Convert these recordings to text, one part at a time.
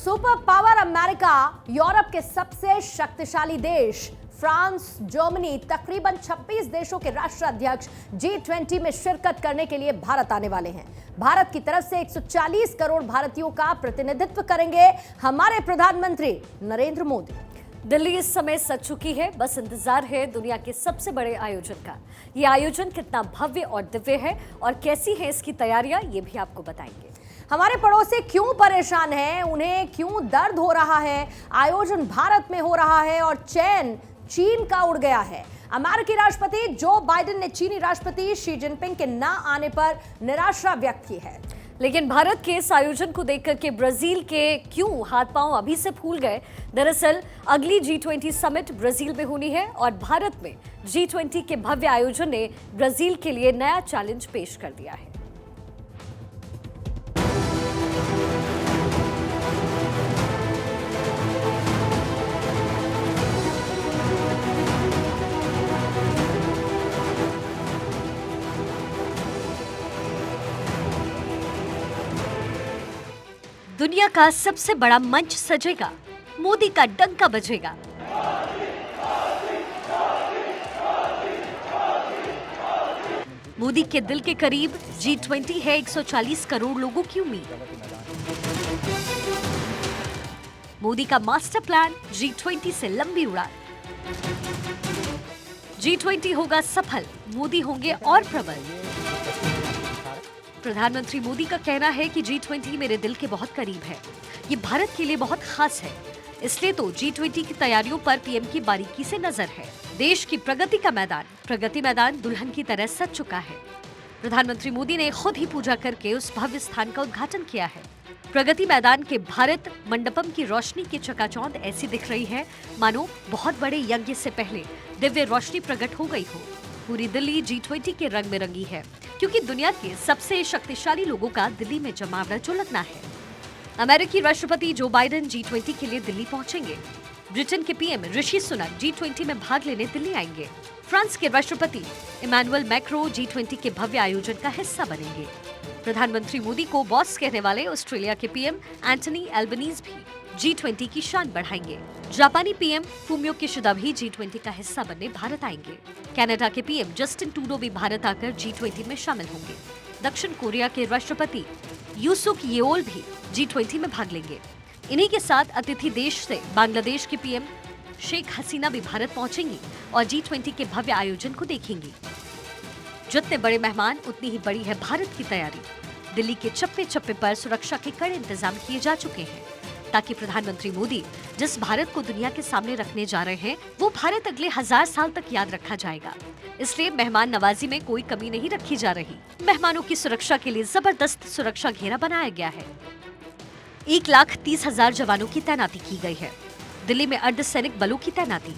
Super power America, Europe के सबसे शक्तिशाली देश फ्रांस, जर्मनी, तकरीबन 26 देशों के राष्ट्राध्यक्ष G20 में शिरकत करने के लिए भारत आने वाले हैं। भारत की तरफ से 140 करोड़ भारतीयों का प्रतिनिधित्व करेंगे हमारे प्रधानमंत्री नरेंद्र मोदी। दिल्ली इस समय सज चुकी है, बस इंतजार है दुनिया के सबसे बड़े आयोजन का। ये आयोजन कितना भव्य और दिव्य है और कैसी है इसकी तैयारियां, ये भी आपको बताएंगे। हमारे पड़ोसी क्यों परेशान हैं, उन्हें क्यों दर्द हो रहा है, आयोजन भारत में हो रहा है और चैन चीन का उड़ गया है। अमेरिकी राष्ट्रपति जो बाइडेन ने चीनी राष्ट्रपति शी जिनपिंग के ना आने पर निराशा व्यक्त की है। लेकिन भारत के इस आयोजन को देखकर के ब्राजील के क्यों हाथ पांव अभी से फूल गए। दरअसल अगली G20 समिट ब्राजील में होनी है और भारत में G20 के भव्य आयोजन ने ब्राजील के लिए नया चैलेंज पेश कर दिया है। दुनिया का सबसे बड़ा मंच सजेगा, मोदी का डंका बजेगा। मोदी के दिल के करीब G20 है 140 करोड़ लोगों की उम्मीद। मोदी का मास्टर प्लान G20 से लंबी उड़ान। G20 होगा सफल, मोदी होंगे और प्रबल। प्रधानमंत्री मोदी का कहना है कि G20 मेरे दिल के बहुत करीब है, ये भारत के लिए बहुत खास है, इसलिए तो G20 की तैयारियों पर पीएम की बारीकी से नजर है। देश की प्रगति मैदान दुल्हन की तरह सज चुका है। प्रधानमंत्री मोदी ने खुद ही पूजा करके उस भव्य स्थान का उद्घाटन किया है। प्रगति मैदान के भारत मंडपम की रोशनी की चकाचौंध ऐसी दिख रही है मानो बहुत बड़े यज्ञ से पहले दिव्य रोशनी प्रकट हो गई हो। पूरी दिल्ली G20 के रंग में रंगी है, क्योंकि दुनिया के सबसे शक्तिशाली लोगों का दिल्ली में जमावड़ा जो लगना है। अमेरिकी राष्ट्रपति जो बाइडेन G20 के लिए दिल्ली पहुंचेंगे। ब्रिटेन के पीएम ऋषि सुनक G20 में भाग लेने दिल्ली आएंगे। फ्रांस के राष्ट्रपति इमैनुअल मैक्रो G20 के भव्य आयोजन का हिस्सा बनेंगे। प्रधानमंत्री मोदी को बॉस कहने वाले ऑस्ट्रेलिया के पीएम एंटनी एल्बनीज भी G20 की शान बढ़ाएंगे। जापानी पीएम फूमियो किशिदा भी G20 का हिस्सा बनने भारत आएंगे। कनाडा के पीएम जस्टिन ट्रूडो भी भारत आकर G20 में शामिल होंगे। दक्षिण कोरिया के राष्ट्रपति यूसुक येओल भी G20 में भाग लेंगे। इन्हीं के साथ अतिथि देश से बांग्लादेश के पीएम शेख हसीना भी भारत पहुंचेंगी और G20 के भव्य आयोजन को देखेंगी। जितने बड़े मेहमान उतनी ही बड़ी है भारत की तैयारी। दिल्ली के चप्पे चप्पे पर सुरक्षा के कड़े इंतजाम किए जा चुके हैं, ताकि प्रधानमंत्री मोदी जिस भारत को दुनिया के सामने रखने जा रहे हैं वो भारत अगले 1000 साल तक याद रखा जाएगा। इसलिए मेहमान नवाजी में कोई कमी नहीं रखी जा रही। मेहमानों की सुरक्षा के लिए जबरदस्त सुरक्षा घेरा बनाया गया है। 1,30,000 जवानों की तैनाती की गई है। दिल्ली में अर्धसैनिक बलों की तैनाती।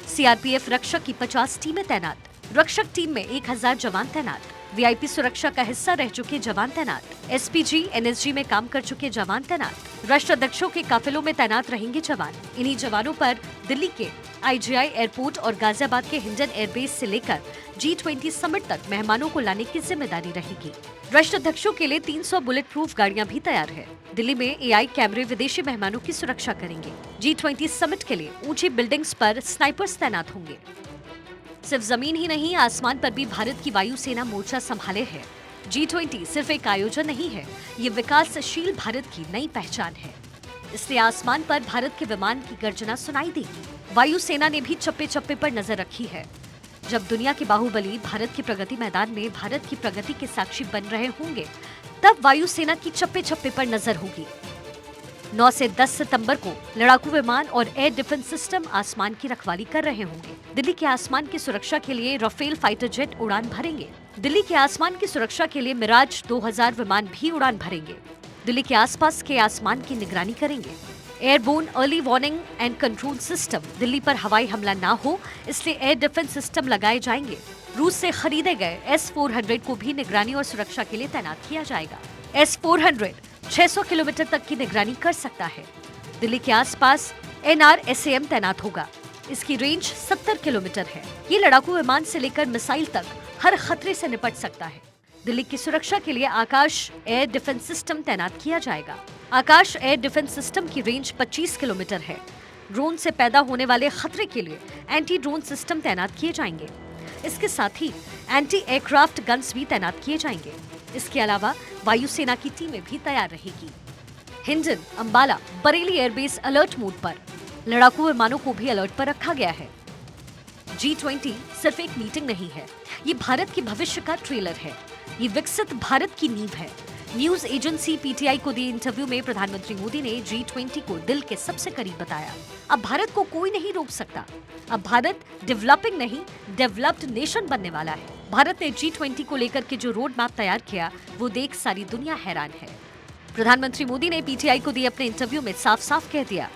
सीआरपीएफ रक्षक की 50 टीमें तैनात। रक्षक टीम में 1000 जवान तैनात। वीआईपी सुरक्षा का हिस्सा रह चुके जवान तैनात। एसपीजी, एनएसजी में काम कर चुके जवान तैनात। राष्ट्राध्यक्षों के काफिलों में तैनात रहेंगे जवान। इन्हीं जवानों पर दिल्ली के आईजीआई एयरपोर्ट और गाजियाबाद के हिंडन एयरबेस से लेकर G20 समिट तक मेहमानों को लाने की जिम्मेदारी रहेगी। राष्ट्राध्यक्षों के लिए 300 बुलेट प्रूफ गाड़ियां भी तैयार है। दिल्ली में एआई कैमरे विदेशी मेहमानों की सुरक्षा करेंगे। G20 समिट के लिए ऊंची बिल्डिंग्स पर स्नाइपर्स तैनात होंगे। सिर्फ जमीन ही नहीं, आसमान पर भी भारत की वायुसेना मोर्चा संभाले है। G20 सिर्फ एक आयोजन नहीं है, ये विकासशील भारत की नई पहचान है। इसलिए आसमान पर भारत के विमान की गर्जना सुनाई देगी। वायुसेना ने भी चप्पे चप्पे पर नजर रखी है। जब दुनिया के बाहुबली भारत के प्रगति मैदान में भारत की प्रगति के साक्षी बन रहे होंगे, तब वायुसेना की चप्पे चप्पे पर नजर होगी। 9 से 10 सितंबर को लड़ाकू विमान और एयर डिफेंस सिस्टम आसमान की रखवाली कर रहे होंगे। दिल्ली के आसमान की सुरक्षा के लिए राफेल फाइटर जेट उड़ान भरेंगे। दिल्ली के आसमान की सुरक्षा के लिए मिराज 2000 विमान भी उड़ान भरेंगे। दिल्ली के आसपास के आसमान की निगरानी करेंगे। Airborne early warning and control system, Delhi पर हवाई हमला ना हो इसलिए एयर डिफेंस सिस्टम लगाए जाएंगे। रूस से खरीदे गए S-400 को भी निगरानी और सुरक्षा के लिए तैनात किया जाएगा। S-400 600 किलोमीटर तक की निगरानी कर सकता है। दिल्ली के आसपास NRSAM तैनात होगा। इसकी रेंज 70 किलोमीटर है। ये लड़ाकू विमान से लेकर मिसाइल तक हर खतरे से निपट सकता है। दिल्ली की सुरक्षा के लिए आकाश एयर डिफेंस सिस्टम तैनात किया जाएगा। आकाश एयर डिफेंस सिस्टम की रेंज 25 किलोमीटर है। ड्रोन से पैदा होने वाले खतरे के लिए एंटी ड्रोन सिस्टम तैनात किए जाएंगे। इसके साथ ही एंटी एयरक्राफ्ट गन्स भी तैनात किए जाएंगे। इसके अलावा वायुसेना की टीमें भी तैयार रहेगी। Hindon, Ambala, Bareilly airbase alert mode पर, लड़ाकू विमानों को भी अलर्ट पर रखा गया है। G20 सिर्फ एक मीटिंग नहीं है, ये भारत के भविष्य का ट्रेलर है। ये विकसित भारत की नींव है। न्यूज एजेंसी पीटीआई को दिए इंटरव्यू में प्रधानमंत्री मोदी ने G20 को दिल के सबसे करीब बताया। अब भारत को कोई नहीं रोक सकता। अब भारत डेवलपिंग नहीं, डेवलप्ड नेशन बनने वाला है। भारत ने G20 को लेकर के जो रोड मैप तैयार किया, वो देख सारी दुनिया हैरान है। प्रधानमंत्री मोदी ने पीटीआई को दिए अपने इंटरव्यू में साफ साफ कह दिया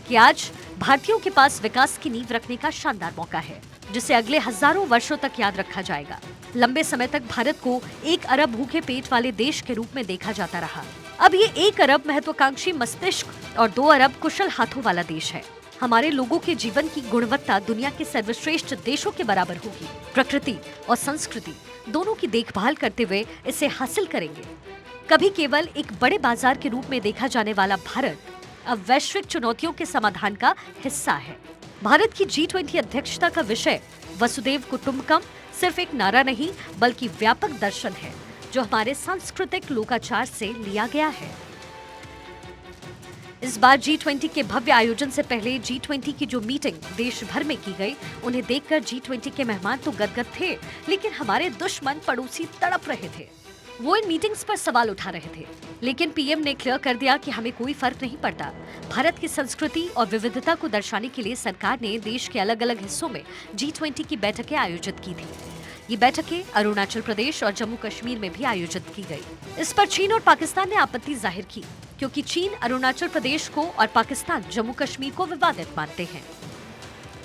कि आज भारतीयों के पास विकास की नींव रखने का शानदार मौका है, जिसे अगले हजारों वर्षों तक याद रखा जाएगा। लंबे समय तक भारत को 1 अरब भूखे पेट वाले देश के रूप में देखा जाता रहा। अब ये 1 अरब महत्वाकांक्षी मस्तिष्क और 2 अरब कुशल हाथों वाला देश है। हमारे लोगों के जीवन की गुणवत्ता दुनिया के सर्वश्रेष्ठ देशों के बराबर होगी। प्रकृति और संस्कृति दोनों की देखभाल करते हुए इसे हासिल करेंगे। कभी केवल एक बड़े बाजार के रूप में देखा जाने वाला भारत अब वैश्विक चुनौतियों के समाधान का हिस्सा है। भारत की G20 अध्यक्षता का विषय वसुदेव कुटुंबकम सिर्फ एक नारा नहीं, बल्कि व्यापक दर्शन है, जो हमारे सांस्कृतिक लोकाचार से लिया गया है। इस बार G20 के भव्य आयोजन से पहले G20 की जो मीटिंग देश भर में की गई, उन्हें देखकर G20 के मेहमान तो गदगद थे, लेकिन हमारे दुश्मन पड़ोसी तड़प रहे थे। वो इन मीटिंग्स पर सवाल उठा रहे थे, लेकिन पीएम ने क्लियर कर दिया कि हमें कोई फर्क नहीं पड़ता। भारत की संस्कृति और विविधता को दर्शाने के लिए सरकार ने देश के अलग अलग हिस्सों में G20 की बैठकें आयोजित की थी। ये बैठकें अरुणाचल प्रदेश और जम्मू कश्मीर में भी आयोजित की गई। इस पर चीन और पाकिस्तान ने आपत्ति जाहिर की, क्योंकि चीन अरुणाचल प्रदेश को और पाकिस्तान जम्मू कश्मीर को विवादित मानते हैं।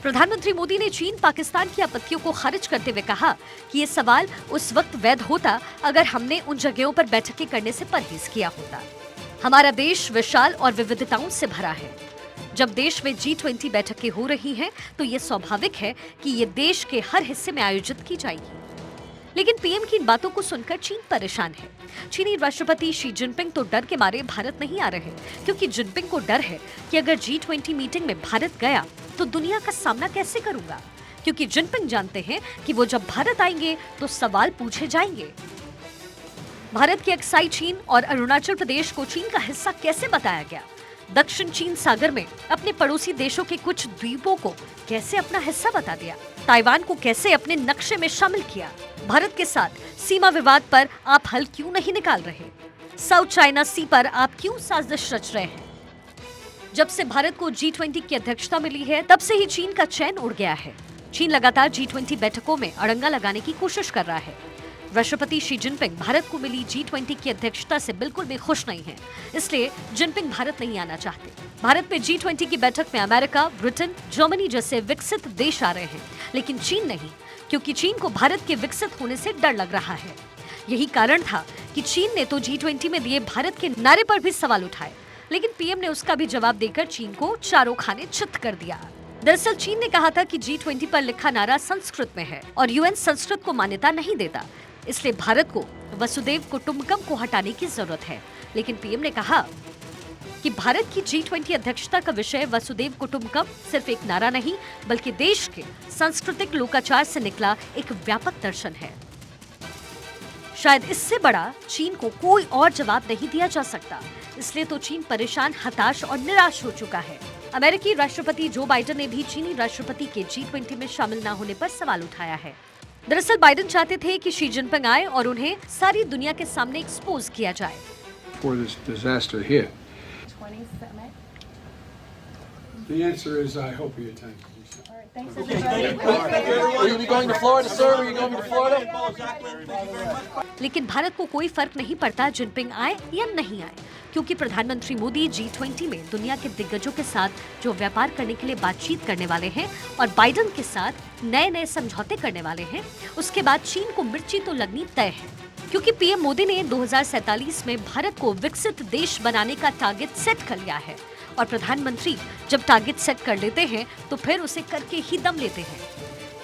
प्रधानमंत्री मोदी ने चीन पाकिस्तान की आपत्तियों को खारिज करते हुए कहा कि ये सवाल उस वक्त वैध होता अगर हमने उन जगहों पर बैठकें करने से परहेज किया होता। हमारा देश विशाल और विविधताओं से भरा है। जब देश में G20 बैठकें हो रही हैं, तो ये स्वाभाविक है कि ये देश के हर हिस्से में आयोजित की जाएगी। लेकिन पीएम की इन बातों को सुनकर चीन परेशान है। चीनी राष्ट्रपति शी जिनपिंग तो डर के मारे भारत नहीं आ रहे, क्योंकि जिनपिंग को डर है कि अगर G20 मीटिंग में भारत गया तो दुनिया का सामना कैसे करूंगा, क्योंकि जिनपिंग जानते हैं कि वो जब भारत आएंगे तो सवाल पूछे जाएंगे। भारत के अक्साई चीन और अरुणाचल प्रदेश को चीन का हिस्सा कैसे बताया गया? दक्षिण चीन सागर में अपने पड़ोसी देशों के कुछ द्वीपों को कैसे अपना हिस्सा बता दिया? ताइवान को कैसे अपने नक्शे में शामिल किया? भारत के साथ सीमा विवाद पर आप हल क्यों नहीं निकाल रहे? साउथ चाइना सी पर आप क्यों साजिश रच रहे हैं? जब से भारत को G20 की अध्यक्षता मिली है, तब से ही चीन का चैन उड़ गया है। चीन लगातार G20 बैठकों में अड़ंगा लगाने की कोशिश कर रहा है। राष्ट्रपति शी जिनपिंग भारत को मिली G20 की अध्यक्षता से बिल्कुल भी खुश नहीं है, इसलिए जिनपिंग भारत नहीं आना चाहते। भारत में G20 की बैठक में अमेरिका, ब्रिटेन, जर्मनी जैसे विकसित देश आ रहे हैं, लेकिन चीन नहीं, क्योंकि चीन को भारत के विकसित होने से डर लग रहा है। यही कारण था कि चीन ने तो G20 में दिए भारत के नारे पर भी सवाल उठाए, लेकिन पीएम ने उसका भी जवाब देकर चीन को चारों खाने चित कर दिया। दरअसल चीन ने कहा था कि G20 पर लिखा नारा संस्कृत में है और यूएन संस्कृत को मान्यता नहीं देता, इसलिए भारत को वसुदेव कुटुंबकम को हटाने की जरूरत है। लेकिन पीएम ने कहा कि भारत की G20 अध्यक्षता का विषय वसुदेव कुटुंबकम सिर्फ एक नारा नहीं, बल्कि देश के सांस्कृतिक लोकाचार से निकला एक व्यापक दर्शन है। शायद इससे बड़ा चीन को कोई और जवाब नहीं दिया जा सकता, इसलिए तो चीन परेशान, हताश और निराश हो चुका है। अमेरिकी राष्ट्रपति जो बाइडेन ने भी चीनी राष्ट्रपति के G20 में शामिल न होने पर सवाल उठाया है। दरअसल बाइडेन चाहते थे कि शी जिनपिंग आए और उन्हें सारी दुनिया के सामने एक्सपोज किया जाए। For this disaster here? The answer is I hope you attend. Will you be going to Florida, sir? Will you going to Florida? लेकिन भारत को कोई फर्क नहीं पड़ता जिनपिंग आए या नहीं आए, क्योंकि प्रधानमंत्री मोदी G20 में दुनिया के दिग्गजों के साथ जो व्यापार करने के लिए बातचीत करने वाले हैं और बाइडेन के साथ नए नए समझौते करने वाले हैं, उसके बाद चीन को मिर्ची तो लगनी तय है। क्योंकि पीएम मोदी ने 2047 में भारत को विकसित देश बनाने का टारगेट सेट कर लिया है, और प्रधानमंत्री जब टारगेट सेट कर लेते हैं तो फिर उसे करके ही दम लेते हैं।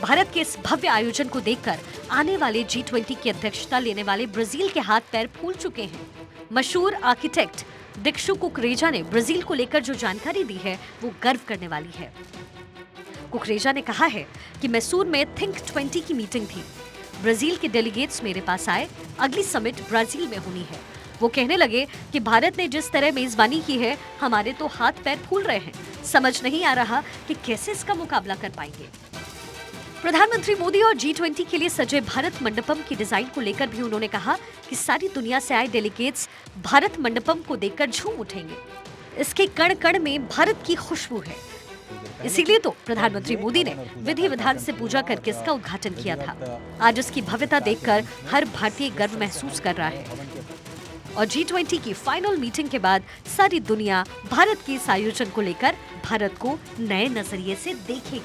भारत के इस भव्य आयोजन को देखकर आने वाले G20 की अध्यक्षता लेने वाले ब्राजील के हाथ पैर फूल चुके हैं। मशहूर आर्किटेक्ट दिक्षु कुकरेजा ने ब्राजील को लेकर जो जानकारी दी है वो गर्व करने वाली है। कुकरेजा ने कहा है कि मैसूर में थिंक 20 की मीटिंग थी। ब्राजील के डेलीगेट्स मेरे पास आए, अगली समिट ब्राजील में होनी है। वो कहने लगे कि भारत ने जिस तरह मेजबानी की है, हमारे तो हाथ पैर फूल रहे हैं। समझ नहीं आ रहा कि कैसे इसका मुकाबला कर पाएंगे। प्रधानमंत्री मोदी और G20 के लिए सजे भारत मंडपम की डिजाइन को लेकर भी उन्होंने कहा कि सारी दुनिया से आए डेलीगेट्स भारत मंडपम को देखकर झूम उठेंगे। इसके कण कण में भारत की खुशबू है। इसीलिए तो प्रधानमंत्री मोदी ने विधि विधान से पूजा करके इसका उद्घाटन किया था। आज इसकी भव्यता देखकर हर भारतीय गर्व महसूस कर रहा है और G20 की फाइनल मीटिंग के बाद सारी दुनिया भारत के इस आयोजन को लेकर भारत को नए नजरिए से देखेगी।